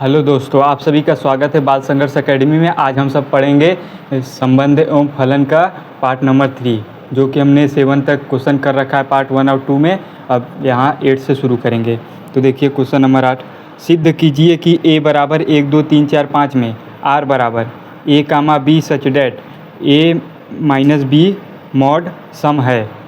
Hello दोस्तों, आप सभी का स्वागत है बाल संघर्ष एकेडमी में। आज हम सब पढ़ेंगे संबंध एवं फलन का पार्ट नंबर 3, जो कि हमने 7 तक क्वेश्चन कर रखा है पार्ट 1 और 2 में। अब यहाँ 8 से शुरू करेंगे। तो देखिए क्वेश्चन नंबर 8, सिद्ध कीजिए कि a बराबर 1 2 3 4 5 में r बराबर a comma b such that a minus b mod सम है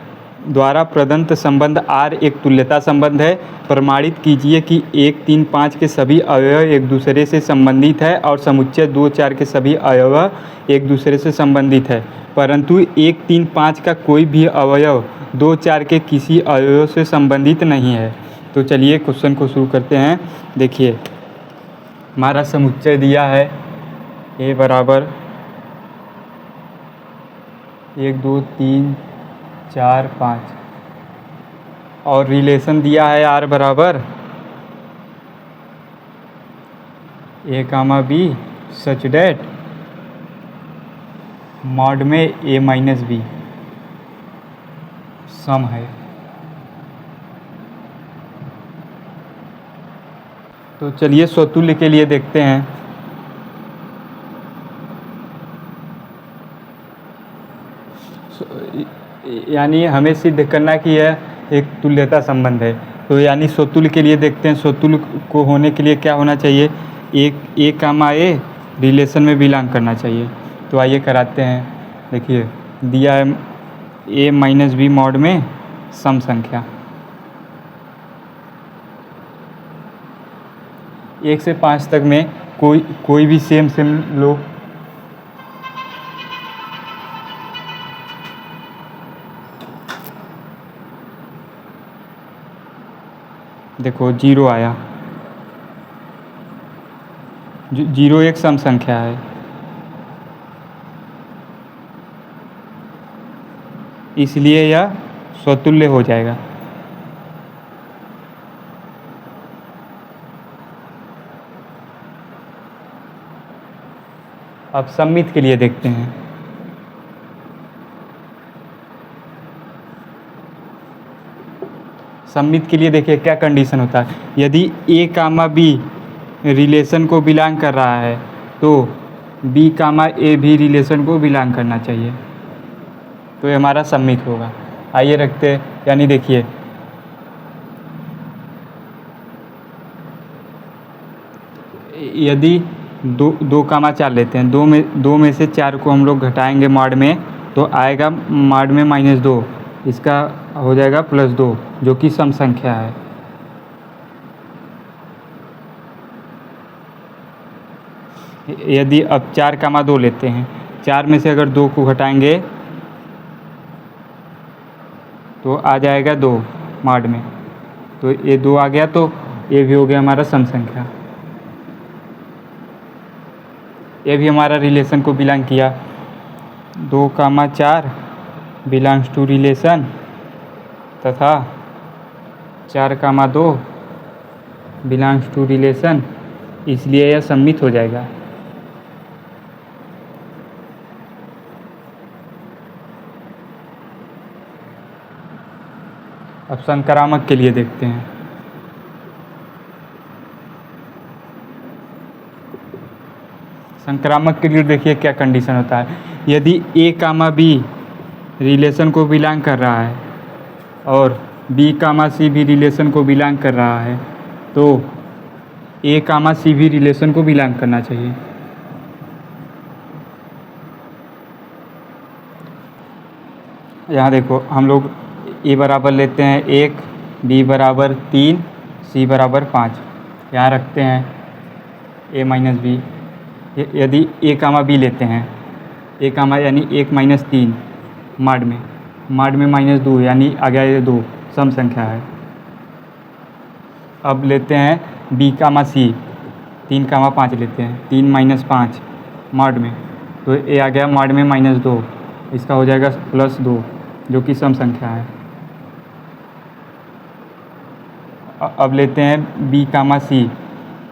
द्वारा प्रदत्त संबंध R एक तुल्यता संबंध है। प्रमाणित कीजिए कि 1 3 5 के सभी अवयव एक दूसरे से संबंधित है और समुच्चय 2 4 के सभी अवयव एक दूसरे से संबंधित है, परंतु 1 3 5 का कोई भी अवयव 2 4 के किसी अवयव से संबंधित नहीं है। तो चलिए क्वेश्चन को शुरू करते हैं। देखिए हमारा समुच्चय दिया है a बराबर 1 2 3 4 5 और रिलेशन दिया है r बराबर a comma b such that mod में a माइनस b सम है। तो चलिए स्वतुल्य के लिए देखते हैं। यानी हमें सिद्ध करना कि यह एक तुल्यता संबंध है। तो यानी स्वतुल्य के लिए देखते हैं। स्वतुल्य को होने के लिए क्या होना चाहिए? एक ए कामा ए रिलेशन में बिलोंग करना चाहिए। तो आइए कराते हैं। देखिए दिया है ए माइनस बी मॉड में सम संख्या 1 से 5 तक में कोई भी सेम लो। देखो 0 आया। 0 एक सम संख्या है, इसलिए यह स्वतुल्य हो जाएगा। अब सममित के लिए देखते हैं। सममित के लिए देखिए क्या कंडीशन होता है। यदि a कामा b रिलेशन को बिलोंग कर रहा है तो b कामा a भी रिलेशन को बिलोंग करना चाहिए, तो ये हमारा सममित होगा। आइए रखते हैं। यानी देखिए यदि 2 कामा 4 लेते हैं, 2 में से 4 को हम लोग घटाएंगे मॉड में, तो आएगा मॉड में -2, इसका हो जाएगा +2, जो कि सम संख्या है। यदि अब 4 कामा 2 लेते हैं, 4 में से अगर 2 को घटाएंगे तो आ जाएगा 2 मॉड में, तो ये 2 आ गया, तो ये भी हो गया हमारा सम संख्या। ये भी हमारा रिलेशन को बिलोंग किया। 2 कामा 4 बिलोंग्स टू रिलेशन तथा 4 कामा 2 बिलोंग्स टू रिलेशन, इसलिए यह सममित हो जाएगा। अब संक्रामक के लिए देखते हैं। संक्रामक के लिए देखिए क्या कंडीशन होता है। यदि a कामा b रिलेशन को बिलोंग कर रहा है और b कामा c भी रिलेशन को बिलोंग कर रहा है, तो a कामा c भी रिलेशन को बिलोंग करना चाहिए। यहाँ देखो हम लोग a बराबर लेते हैं 1, b बराबर 3, c बराबर 5। यहाँ रखते हैं a माइनस b। यदि a कामा b लेते हैं, a कामा यानी 1 - 3 मॉड में -2, यानी आ गया ये 2 सम संख्या है। अब लेते हैं b कामा c, 3 कामा 5 लेते हैं, 3 - 5 मॉड में, तो ये आ गया मॉड में -2, इसका हो जाएगा +2, जो कि सम संख्या है। अब लेते हैं b कामा c,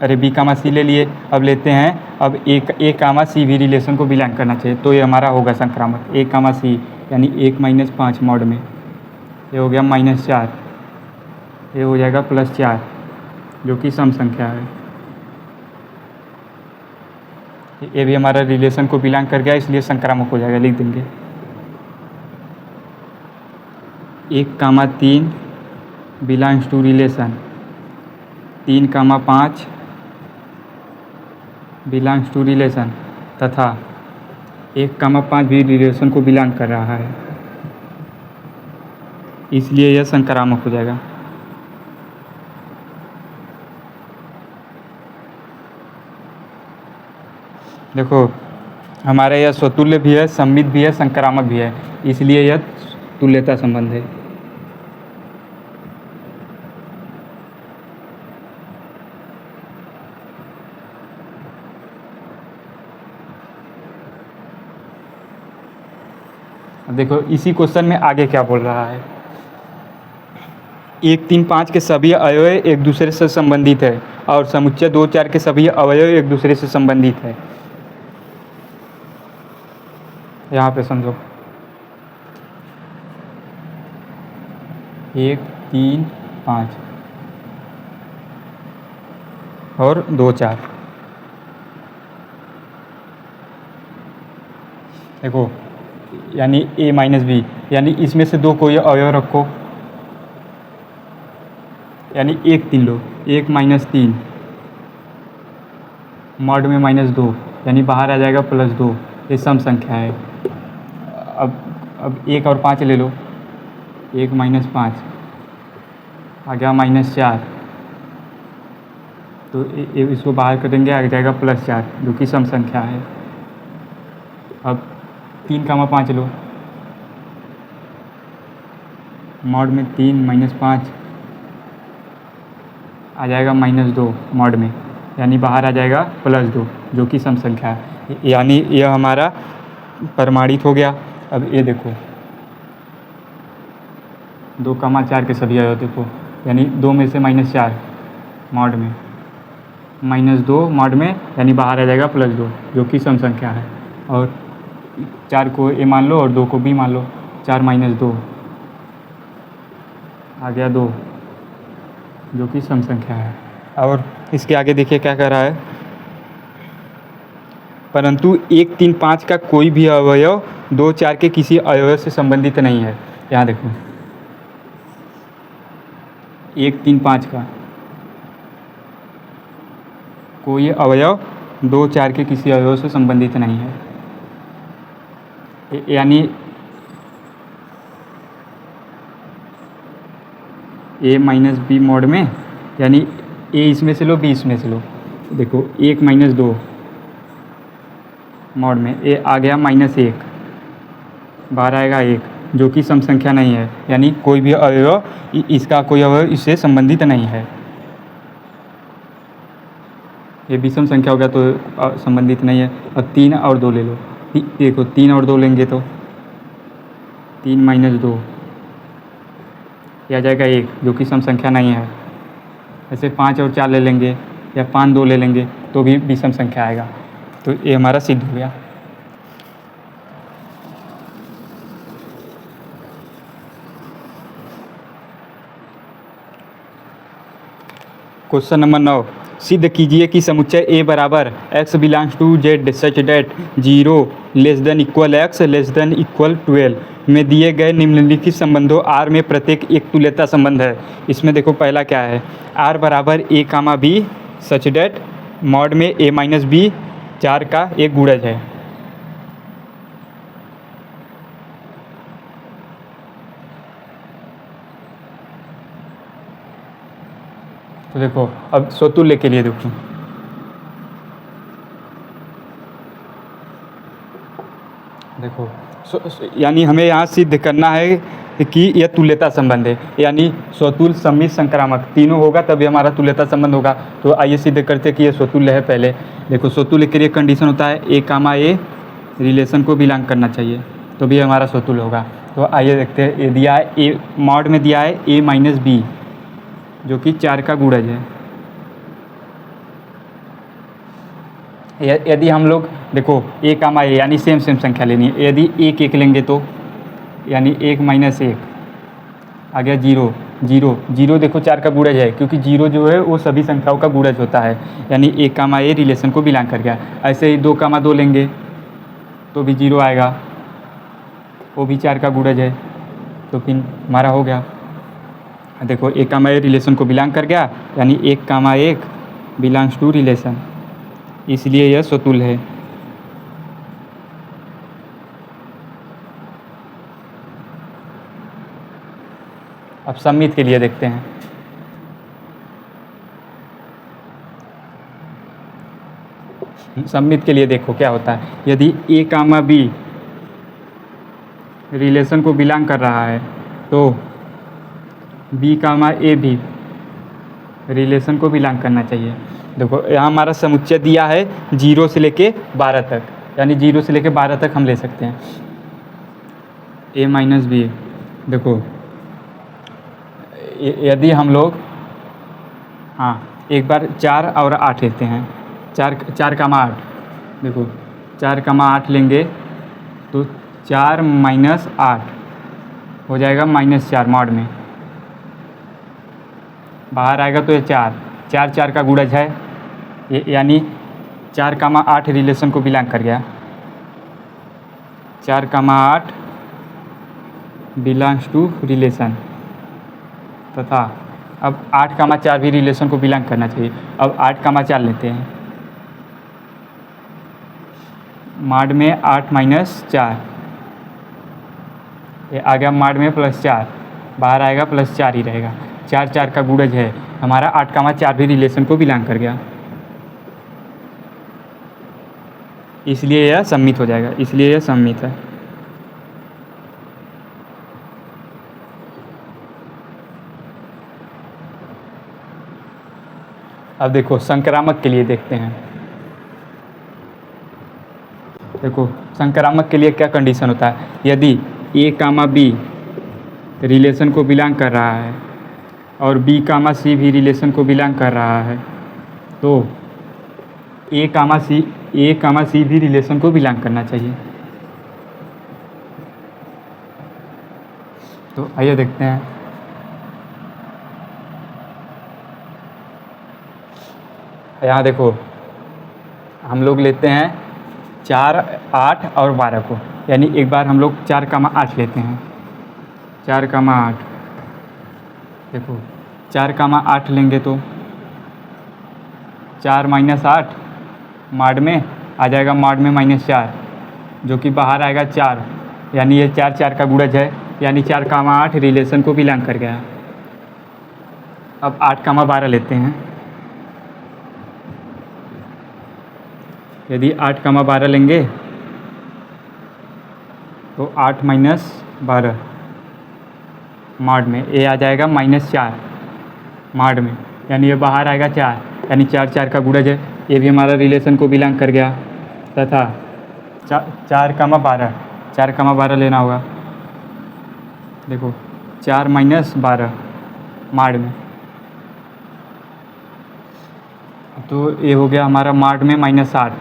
अरे b कामा c ले लिए। अब लेते हैं अब a कामा c भी रिलेशन को बिलोंग करना चाहिए, तो ये हमारा होगा संक्रामक। a कामा c यानी 1 - 5 मॉड में, ये हो गया -4, ये हो जाएगा +4, जो कि सम संख्या है। ये भी हमारा रिलेशन को बिलोंग कर गया, इसलिए संक्रामक हो जाएगा, लिख देंगे 1,3 belongs to relation, 3,5 belongs to relation तथा 1,5 भी रिलेशन को बिलोंग कर रहा है, इसलिए यह संक्रामक हो जाएगा। देखो हमारा यह स्वतुल्य भी है, सममित भी है, संक्रामक भी है, इसलिए यह तुल्यता संबंध है। अब देखो इसी क्वेश्चन में आगे क्या बोल रहा है, 1, 3, 5 के सभी अवयव एक दूसरे से संबंधित है और समुच्चय 2, 4 के सभी अवयव एक दूसरे से संबंधित है। यहाँ पे समझो 1, 3, 5 और 2, 4। देखो यानी a माइनस बी, यानी इसमें से 2 कोई अवयव रखो, यानी 1, 3 लो, 1 माइनस 3 मॉड में -2, यानी बाहर आ जाएगा +2, ये सम संख्या है। अब 1 और 5 ले लो, 1 माइनस 5 आ गया -4, तो इसको बाहर करेंगे आ जाएगा +4, जो कि सम संख्या है। अब 3,5 लो, मॉड में 3 माइनस 5 आ जाएगा -2 मॉड में, यानी बाहर आ जाएगा +2, जो कि सम संख्या है, यानी यह हमारा प्रमाणित हो गया। अब ये देखो 2,4 के सभी अवयव देखो, यानी 2 में से -4 मॉड में, -2 मॉड में, यानी बाहर आ जाएगा +2, जो कि सम संख्या है। और 4 को ए मान लो और 2 को बी मान लो, 4 माइनस 2 आ गया 2, जो कि सम संख्या है। और इसके आगे देखिए क्या कह रहा है, परंतु 1, 3, 5 का कोई भी अवयव 2, 4 के किसी अवयव से संबंधित नहीं है। यहाँ देखो 1, 3, 5 का कोई अवयव 2, 4 के किसी अवयव से संबंधित नहीं है, यानी a माइनस बी मॉड में, यानी a इसमें से लो, b इसमें से लो। देखो 1 माइनस 2 मॉड में a आ गया -1, बाहर आएगा 1, जो कि सम संख्या नहीं है, यानी कोई भी अवयव, इसका कोई अवयव इससे संबंधित नहीं है। ये विषम संख्या हो गया तो संबंधित नहीं है। अब 3 और 2 ले लो, देखो 3 और 2 लेंगे तो 3 माइनस 2 आ जाएगा 1, जो कि सम संख्या नहीं है। ऐसे 5 और 4 ले लेंगे या 5, 2 ले लेंगे तो भी विषम संख्या आएगा। तो ये हमारा सिद्ध हो गया। क्वेश्चन नंबर 9, सिद्ध कीजिए कि समुच्चय A बराबर x belongs to z such that 0 less than equal x less than equal 12 में दिए गए निम्नलिखित संबंधों R में प्रत्येक एक तुल्यता संबंध है। इसमें देखो पहला क्या है, R बराबर A, B such that mod में A माइनस बी 4 का एक गुणज है। तो देखो अब स्वतुल्य के लिए देखो, देखो यानी हमें यहाँ सिद्ध करना है कि यह तुल्यता संबंध है, यानी स्वतुल्य, सम्मित, संक्रामक तीनों होगा तभी हमारा तुल्यता संबंध होगा। तो आइए सिद्ध करते हैं कि यह स्वतुल्य है। पहले देखो स्वतुल्य के लिए कंडीशन होता है A, A रिलेशन को बिलोंग करना चाहिए तो भी हमारा स्वतुल्य होगा। तो आइए देखते हैं, ये दिया है A मॉड में दिया है A माइनस बी जो कि 4 का गुणज है। यदि हम लोग देखो A, A यानी सेम संख्या लेनी है, यदि 1, 1 लेंगे तो यानी 1 माइनस 1 आ गया 0, जीरो, जीरो देखो 4 का गुणज है, क्योंकि जीरो जो है वो सभी संख्याओं का गुणज होता है, यानी ए कामा ए रिलेशन को बिलोंग कर गया। ऐसे ही 2 कामा 2 लेंगे तो भी जीरो आएगा, वो भी 4 का गुणज है, तो फिर हमारा हो गया। देखो ए कामा ए रिलेशन को बिलोंग कर गया, यानी 1 कामा 1 बिलोंग्स टू रिलेशन, इसलिए यह स्वतुल्य है। अब सममित के लिए देखते हैं। सममित के लिए देखो क्या होता है। यदि ए कामा बी रिलेशन को बिलोंग कर रहा है तो बी कामा ए भी रिलेशन को बिलोंग करना चाहिए। देखो यहाँ हमारा समुच्चय दिया है 0 से लेके 12 तक, यानी 0 से लेके 12 तक हम ले सकते हैं। ए माइनस बी, देखो यदि हम लोग एक बार 4 और 8 लेते हैं, 4 कामा 8, देखो 4 कामा 8 लेंगे तो 4 माइनस 8 हो जाएगा -4 मॉड में, बाहर आएगा तो ये 4 का गुणज है, यानी 4 कामा 8 रिलेशन को बिलोंग कर गया। 4 कामा 8 बिलोंग्स टू रिलेशन, तथा अब 8 कामा 4 भी रिलेशन को बिलोंग करना चाहिए। अब 8 कामा 4 लेते हैं, मॉड में 8 माइनस 4, ये आ गया मॉड में +4, बाहर आएगा +4 ही रहेगा। 4 का गुणज है, हमारा 8 कामा 4 भी रिलेशन को बिलोंग कर गया, इसलिए यह सममित हो जाएगा, इसलिए यह सममित है। अब देखो संक्रामक के लिए देखते हैं। देखो संक्रामक के लिए क्या कंडीशन होता है। यदि ए कामा बी रिलेशन को बिलोंग कर रहा है और बी कामा सी भी रिलेशन को बिलोंग कर रहा है तो ए कामा सी भी रिलेशन को बिलोंग करना चाहिए। तो आइए देखते हैं। यहाँ देखो हम लोग लेते हैं 4, 8 और 12 को, यानी एक बार हम लोग 4 कामा 8 लेते हैं। 4 कामा 8, देखो 4 कामा 8 लेंगे तो 4 माइनस 8 मॉड में आ जाएगा, मॉड में -4 जो कि बाहर आएगा 4, यानी ये 4 का गुणज है, यानी 4 कामा 8 रिलेशन को बिलोंग कर गया। अब 8 कामा 12 लेते हैं। यदि 8 कामा 12 लेंगे तो 8 माइनस 12 मॉड में ए आ जाएगा -4 मॉड में, यानी ये बाहर आएगा 4, यानी 4 का गुणज है, ये भी हमारा रिलेशन को बिलोंग कर गया। तथा 4 कामा 12 लेना होगा। देखो 4 माइनस 12 मॉड में, तो ये हो गया हमारा मॉड में -8,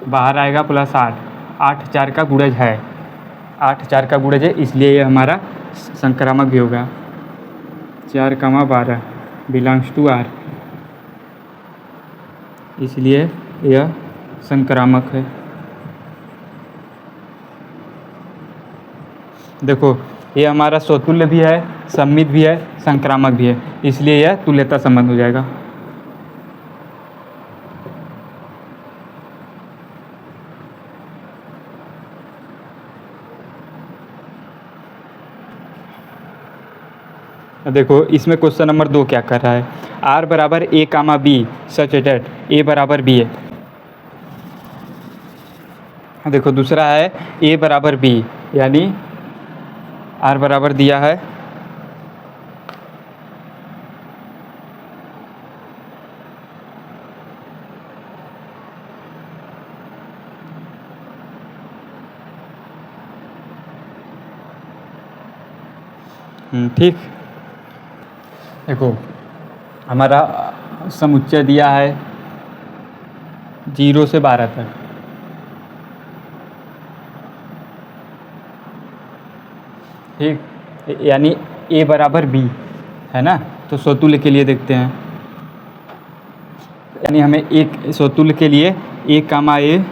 बाहर आएगा +8, 8 4 का गुणज है, 8 4 का गुणज है, इसलिए ये हमारा संक्रामक भी होगा। 4 कामा 12 बिलोंग्स टू आर, इसलिए यह संक्रामक है। देखो ये हमारा स्वतुल्य भी है, सममित भी है, संक्रामक भी है, इसलिए यह तुल्यता संबंध हो जाएगा। देखो इसमें क्वेश्चन नंबर 2 क्या कर रहा है। आर बराबर ए कामा बी सच डेट ए बराबर बी है। देखो दूसरा है ए बराबर बी, यानी आर बराबर दिया है ठीक। देखो हमारा समुच्चय दिया है 0 से 12 तक, ठीक, यानी ए बराबर बी, है ना। तो स्वतुल्य के लिए देखते हैं, यानी हमें एक स्वतुल्य के लिए ए कामा ए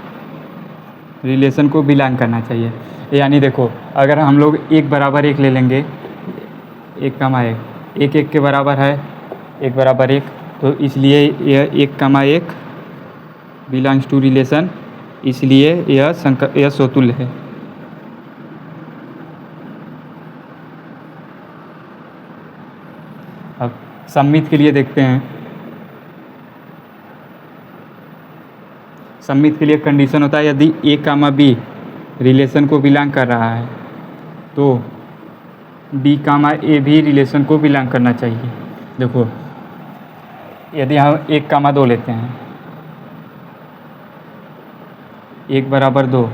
रिलेशन को बिलोंग करना चाहिए। यानी देखो अगर हम लोग एक बराबर एक ले लेंगे, एक कामा एक एक के बराबर है, एक बराबर एक, तो इसलिए यह एक कामा एक बिलोंग्स टू रिलेशन, इसलिए यह स्वतुल्य है। अब सममित के लिए देखते हैं। सममित के लिए कंडीशन होता है यदि ए कामा बी रिलेशन को बिलोंग कर रहा है तो बी कामा ए भी रिलेशन को बिलोंग करना चाहिए। देखो यदि हम एक कामा दो लेते हैं, एक बराबर दो,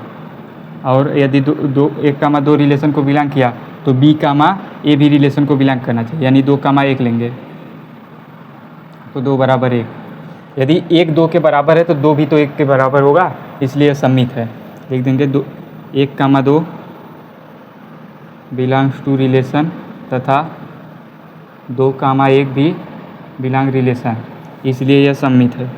और यदि दो एक कामा दो रिलेशन को बिलोंग किया तो बी कामा ए भी रिलेशन को बिलोंग करना चाहिए, यानी दो कामा एक लेंगे तो दो बराबर एक। यदि एक दो के बराबर है तो दो भी तो एक के बराबर होगा, इसलिए सममित है। लिख देंगे दो एक कामा दो बिलोंग्स टू रिलेशन तथा दो कामा एक भी बिलोंग रिलेशन, इसलिए यह सममित है।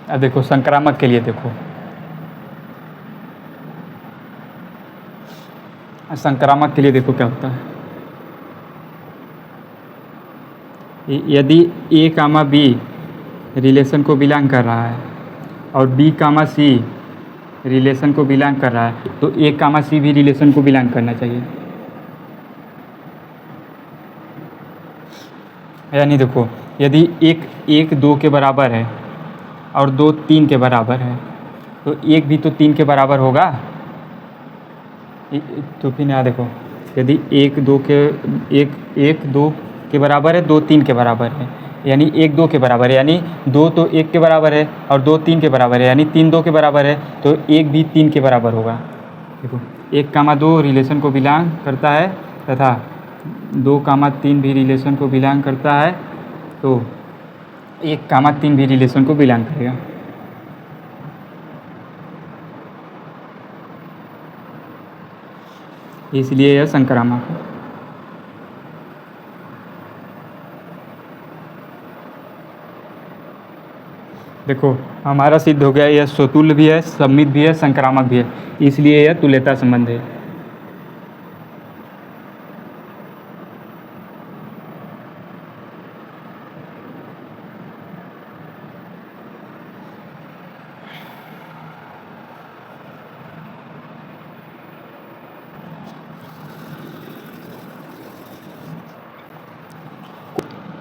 अब देखो संक्रामक के लिए देखो, संक्रामक के लिए देखो क्या होता है। यदि ए कामा बी रिलेशन को बिलोंग कर रहा है और बी कामा सी रिलेशन को बिलोंग कर रहा है तो ए कामा सी भी रिलेशन को बिलोंग करना चाहिए। यानी देखो यदि एक दो के बराबर है और दो तीन के बराबर है तो एक भी तो तीन के बराबर होगा। तो फिर यहाँ देखो यदि एक दो के बराबर है, दो तीन के बराबर है, यानी एक दो के बराबर है, यानी दो तो एक के बराबर है और दो तीन के बराबर है, यानी तीन दो के बराबर है, तो एक भी तीन के बराबर होगा। देखो एक कामा दो रिलेशन को बिलोंग करता है तथा दो कामा तीन भी रिलेशन को बिलोंग करता है, तो एक कामा तीन भी रिलेशन को बिलोंग करेगा। इसलिए यह संक्रामक है। देखो हमारा सिद्ध हो गया यह स्वतुल्य भी है, सममित भी है, संक्रामक भी है, इसलिए यह तुल्यता संबंध है।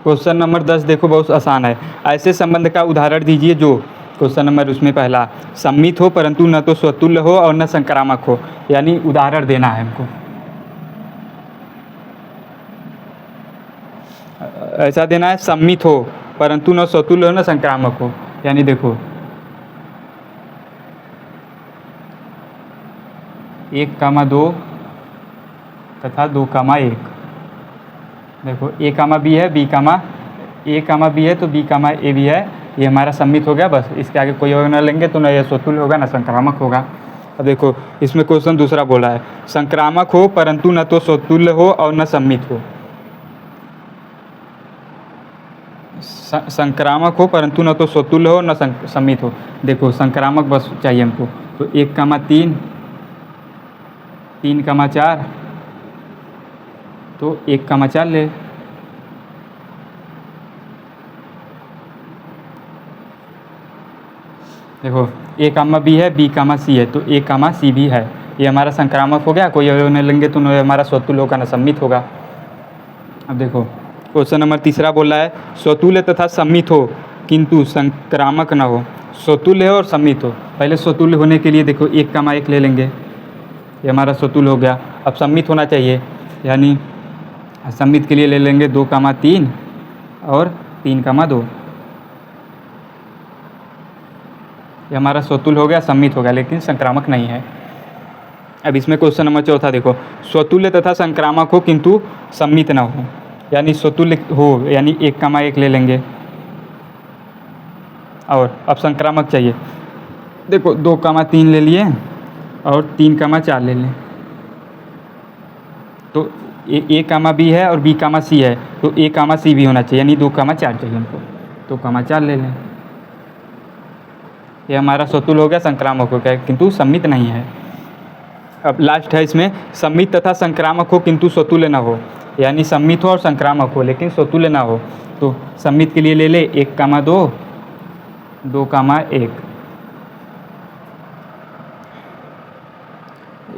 क्वेश्चन नंबर 10 देखो बहुत आसान है। ऐसे संबंध का उदाहरण दीजिए जो, क्वेश्चन नंबर उसमें पहला, सममित हो परंतु न तो स्वतुल्य हो और न संक्रामक हो, यानी उदाहरण देना है हमको। ऐसा देना है सममित हो परंतु न स्वतुल्य हो न संक्रामक हो, यानी देखो एक कामा दो तथा दो कामा एक। देखो ए कामा बी है, बी कामा ए कामा बी है तो बी कामा ए भी है, ये हमारा सममित हो गया। बस इसके आगे कोई और ना लेंगे तो न यह स्वतुल्य होगा न संक्रामक होगा। अब देखो इसमें क्वेश्चन दूसरा बोला है, संक्रामक हो परंतु न तो स्वतुल्य हो और न सममित हो। संक्रामक हो परंतु न तो स्वतुल्य हो न सममित हो। देखो संक्रामक बस चाहिए हमको, तो एक कामा तीन, तीन कामा चार, तो एक कामा चार ले। देखो ए कामा बी है, बी कामा सी है, तो ए कामा सी भी है, ये हमारा संक्रामक हो गया। कोई और न लेंगे तो न हमारा स्वतुल्य होगा न सममित होगा। अब देखो क्वेश्चन नंबर तीसरा बोल रहा है, स्वतुल्य तथा सममित हो किंतु संक्रामक न हो। स्वतुल्य हो और सममित हो, पहले स्वतुल्य होने के लिए देखो एक कामा एक ले लेंगे, ये हमारा स्वतुल्य हो गया। अब सममित होना चाहिए, यानी सममित के लिए ले लेंगे दो कामा तीन और तीन कामा दो, ये हमारा स्वतुल्य हो गया, सम्मित हो गया, लेकिन संक्रामक नहीं है। अब इसमें क्वेश्चन नंबर चौथा देखो, स्वतुल्य तथा संक्रामक हो किंतु सम्मित न हो, यानी स्वतुल्य हो यानी एक कामा एक ले लेंगे, और अब संक्रामक चाहिए। देखो दो कामा तीन ले लिए और 3,4 ले लें। तो ए कामा बी है और बी कामा सी है, तो ए कामा सी भी होना चाहिए, यानी 2,4 चाहिए हमको, 2,4 ले लें। ये हमारा स्वतुल हो गया, संक्रामक हो गया, किंतु सम्मित नहीं है। अब लास्ट है इसमें, सम्मित तथा संक्रामक हो किंतु स्वतुल्य न हो, यानी सम्मित हो और संक्रामक हो लेकिन स्वतुल्य ना हो। तो सम्मित के लिए ले ले 1,2, 2,1,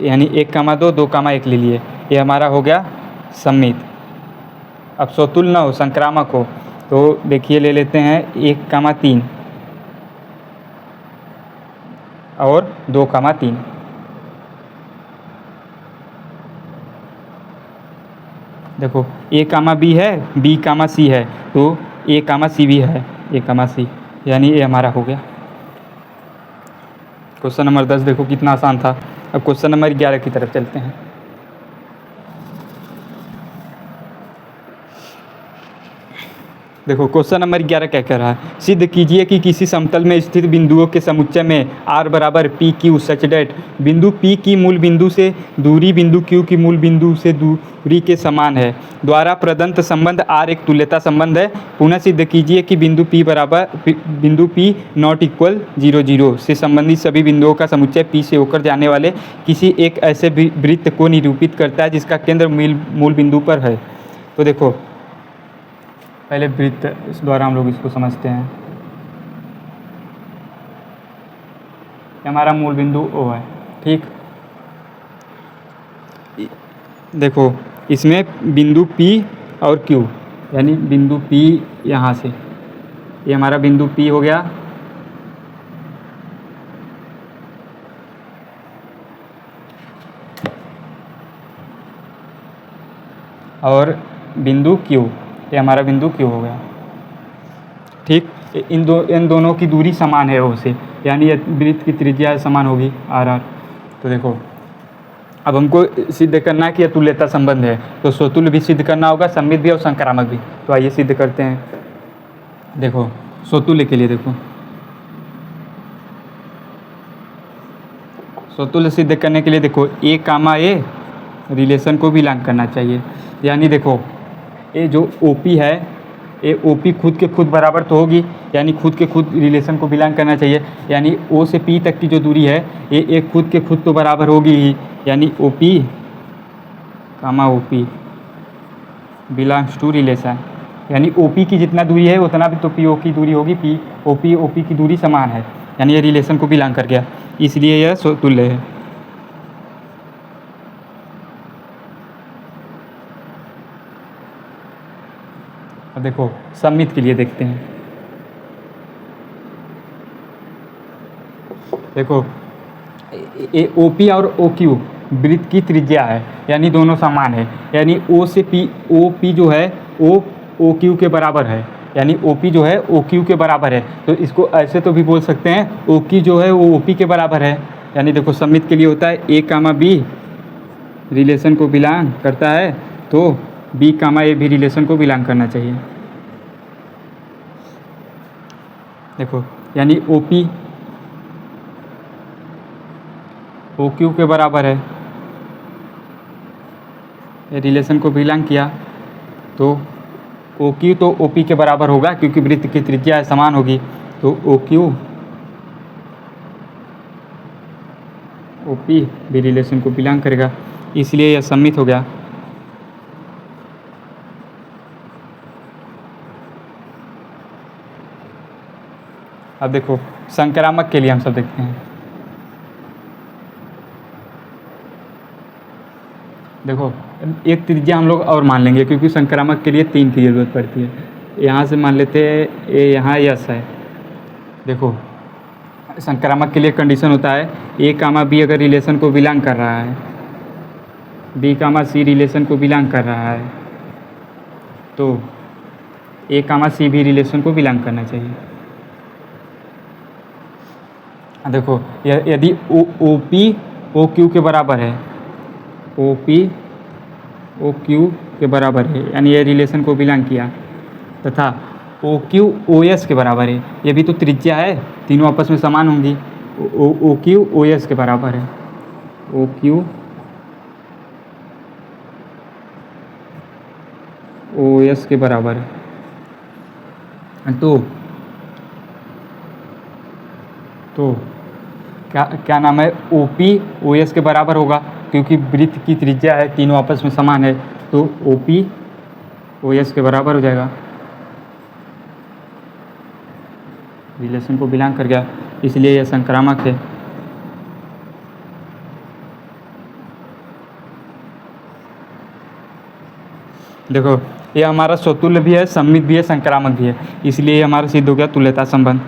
यानी 1,2, 2,1 ले लिए, ये हमारा हो गया सम्मित। अब स्वतुल्य ना हो, संक्रामक हो, तो देखिए ले लेते हैं 1,3 और 2,3। देखो ए कामा बी है, बी कामा सी है, तो ए कामा सी भी है, ए कामा सी, यानी ये हमारा हो गया। क्वेश्चन नंबर 10 देखो कितना आसान था। अब क्वेश्चन नंबर 11 की तरफ चलते हैं। देखो क्वेश्चन नंबर 11 क्या कह रहा है, सिद्ध कीजिए कि किसी समतल में स्थित बिंदुओं के समुच्चय में r बराबर पी क्यू सच डेट बिंदु P की मूल बिंदु से दूरी बिंदु Q की मूल बिंदु से दूरी के समान है, द्वारा प्रदत्त संबंध R एक तुल्यता संबंध है। पुनः सिद्ध कीजिए कि बिंदु P नॉट इक्वल 0, 0 से संबंधित सभी बिंदुओं का समुच्चय P से होकर जाने वाले किसी एक ऐसे वृत्त को निरूपित करता है जिसका केंद्र मूल बिंदु पर है। तो देखो पहले वृत्त इस द्वारा हम लोग इसको समझते हैं। हमारा मूल बिंदु O है, ठीक। देखो इसमें बिंदु P और Q, यानी बिंदु P यहाँ से, ये हमारा बिंदु P हो गया, और बिंदु Q, ये हमारा बिंदु Q हो गया, ठीक। इन दोनों की दूरी समान है O से, यानी वृत्त की त्रिज्या समान होगी R। तो देखो अब हमको सिद्ध करना है कि अतुल्यता संबंध है, तो स्वतुल्य भी सिद्ध करना होगा, सम्मित भी और संक्रामक भी। तो आइए सिद्ध करते हैं। देखो स्वतुल्य के लिए, देखो स्वतुल्य सिद्ध करने के लिए देखो A कामा A रिलेशन को बिलोंग करना चाहिए, यानी देखो ये जो OP है, ये OP खुद के खुद बराबर तो होगी, यानी खुद के खुद रिलेशन को बिलोंग करना चाहिए, यानी O से P तक की जो दूरी है ये खुद के खुद तो बराबर होगी ही, यानी OP comma OP belongs to relation, यानी OP की जितना दूरी है उतना भी तो PO की दूरी होगी, OP की दूरी समान है, यानी ये रिलेशन को बिलोंग कर गया, इसलिए यह स्वतुल्य है। अब देखो सम्मित के लिए देखते हैं। देखो OP और OQ वृत्त की त्रिज्या है, यानी दोनों समान है, यानी O से P, OP जो है OQ के बराबर है, यानी OP जो है OQ के बराबर है। तो इसको ऐसे तो भी बोल सकते हैं OQ जो है वो OP के बराबर है, यानी देखो सम्मित के लिए होता है A कामा B रिलेशन को बिलोंग करता है, तो B कामा A भी रिलेशन को बिलोंग करना चाहिए। देखो यानी OP OQ के बराबर है, ये रिलेशन को बिलोंग किया, तो OQ तो OP के बराबर होगा क्योंकि वृत्त की त्रिज्या समान होगी, तो OQ OP भी रिलेशन को बिलोंग करेगा, इसलिए यह सम्मित हो गया। अब देखो संक्रामक के लिए हम सब देखते हैं। देखो एक त्रिज्या हम लोग और मान लेंगे क्योंकि संक्रामक के लिए 3 की ज़रूरत पड़ती है। यहाँ से मान लेते हैं ये यहाँ यस है। देखो संक्रामक के लिए कंडीशन होता है A कामा B अगर रिलेशन को बिलोंग कर रहा है, B कामा C रिलेशन को बिलोंग कर रहा है, तो A कामा C भी रिलेशन को बिलोंग करना चाहिए। देखो यदि OP OQ के बराबर है, OP OQ के बराबर है, यानी ये रिलेशन को बिलोंग किया, तथा OQ OS के बराबर है, ये भी तो त्रिज्या है, तीनों आपस में समान होंगी, OQ OS के बराबर है, ओ क्यू ओ एस के बराबर है। तो क्या क्या नाम है, ओ पी ओ एस के बराबर होगा, क्योंकि वृत्त की त्रिज्या है, तीनों आपस में समान है, तो ओ पी ओ एस के बराबर हो जाएगा। रिलेशन को बिलोंग कर गया, इसलिए यह संक्रामक है। देखो, ये हमारा स्वतुल्य भी है, सममित भी है, संक्रामक भी है, इसलिए ये हमारा सिद्ध हो गया तुल्यता संबंध।